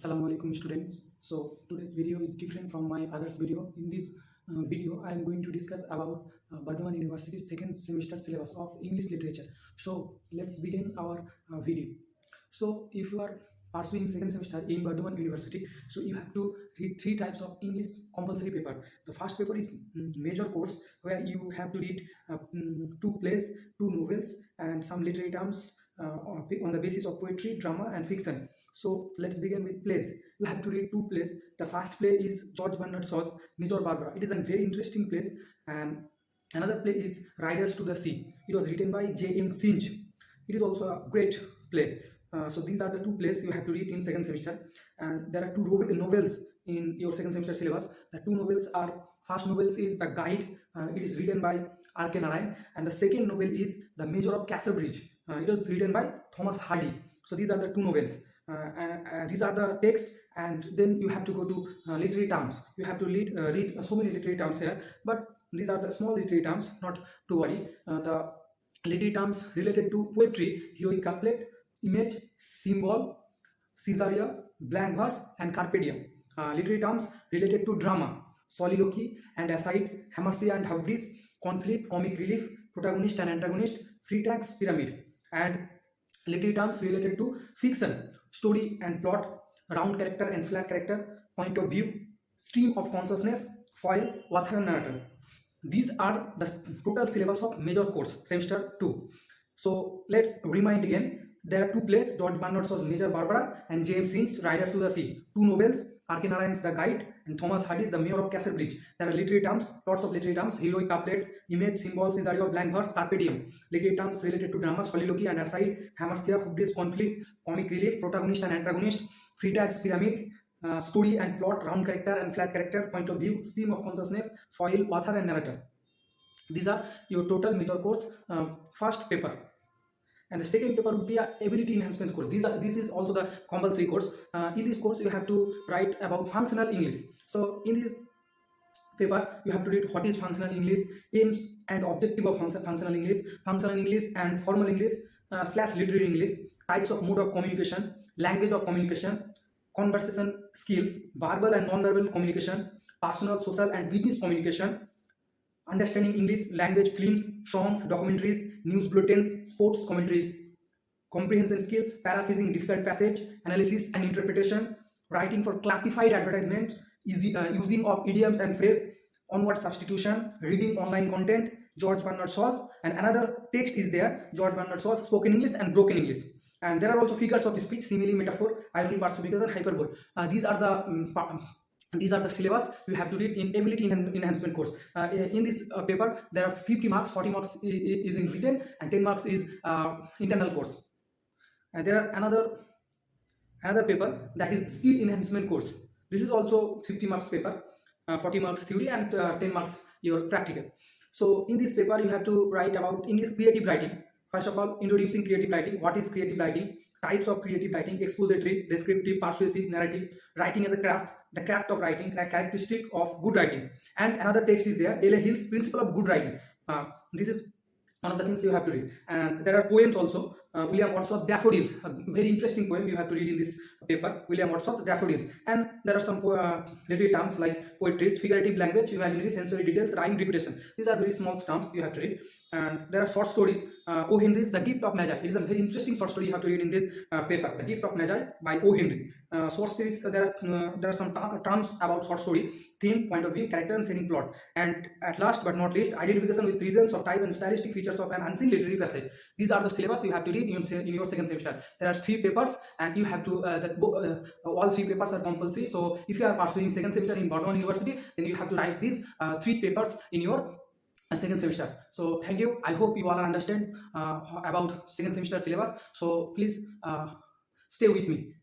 Assalamu alaikum students. So today's video is different from my others video. In this video I am going to discuss about Burdwan University's second semester syllabus of English literature. So let's begin our video. So if you are pursuing second semester in Burdwan University, so you have to read three types of English compulsory paper. The first paper is major course, where you have to read two plays, two novels and some literary terms on the basis of poetry, drama and fiction. So let's begin with plays. You have to read two plays. The first play is George Bernard Shaw's Major Barbara. It is a very interesting play, and another play is Riders to the Sea. It was written by J.M. Singe. It is also a great play. So these are the two plays you have to read in second semester, and there are two novels in your second semester syllabus. The two novels are, first novel is The Guide. It is written by R.K. Narayan, and the second novel is The Mayor of Casterbridge. It was written by Thomas Hardy. So these are the two novels. These are the text, and then you have to go to literary terms. You have to read so many literary terms here, but these are the small literary terms, not to worry. The literary terms related to poetry: heroic couplet, image, symbol, Caesarea, blank verse and carpe diem. Literary terms related to drama: soliloquy and aside, hamartia and hubris, conflict, comic relief, protagonist and antagonist, free tax, pyramid. And literary terms related to fiction: story and plot, round character and flat character, point of view, stream of consciousness, foil, author and narrator. These are the total syllabus of major course, semester 2. So let's remind again. There are two plays, George Bernard Shaw's Major Barbara and J.M. Singe's Riders to the Sea. Two novels, R.K. Narayan's The Guide and Thomas Hardy's The Mayor of Casterbridge. There are literary terms, lots of literary terms: heroic couplet, image, symbol, Caesarea, blank verse, carpe diem. Literary terms related to drama: soliloquy and aside, hamartia, hubris, conflict, comic relief, protagonist and antagonist, free tax, pyramid, story and plot, round character and flat character, point of view, stream of consciousness, foil, author and narrator. These are your total major course first paper. And the second paper would be a ability enhancement course. This is also the compulsory course. In this course you have to write about functional English. So in this paper you have to read what is functional English, aims and objective of functional English and formal English / literary English, types of mode of communication, language of communication, conversation skills, verbal and non-verbal communication, personal, social and business communication, understanding English language, films, songs, documentaries, news bulletins, sports commentaries, comprehension skills, paraphrasing difficult passage, analysis and interpretation, writing for classified advertisement, using of idioms and phrase, onward substitution, reading online content, George Bernard Shaw's, and another text is there, George Bernard Shaw's Spoken English and Broken English. And there are also figures of speech, simile, metaphor, irony, personification, and hyperbole. These are the syllabus you have to read in ability enhancement course. In this paper there are 50 marks, 40 marks is in written and 10 marks is internal course. There are another paper, that is skill enhancement course. This is also 50 marks paper, 40 marks theory and 10 marks your practical. So in this paper you have to write about English creative writing. First of all, introducing creative writing. What is creative writing? Types of creative writing: expository, descriptive, persuasive, narrative. Writing as a craft, the craft of writing, a characteristic of good writing. And another text is there, L.A. Hill's Principle of Good Writing. This is one of the things you have to read. And there are poems also. William Wordsworth, Daffodils, a very interesting poem you have to read in this paper. William Wordsworth, Daffodils. And there are some literary terms like poetry, figurative language, imaginary, sensory details, rhyme, repetition. These are very small terms you have to read. And there are short stories. O. Henry's The Gift of Magi. It is a very interesting short story you have to read in this paper. The Gift of Magi by O. Henry. Short stories, there are some terms about short story: theme, point of view, character and setting, plot. And at last but not least, identification with reasons of type and stylistic features of an unseen literary passage. These are the syllabus you have to read in your second semester. There are 3 papers and you have to all 3 papers are compulsory. So if you are pursuing second semester in Burdwan University, then you have to write these 3 papers in your second semester. So thank you. I hope you all understand about second semester syllabus. So please stay with me.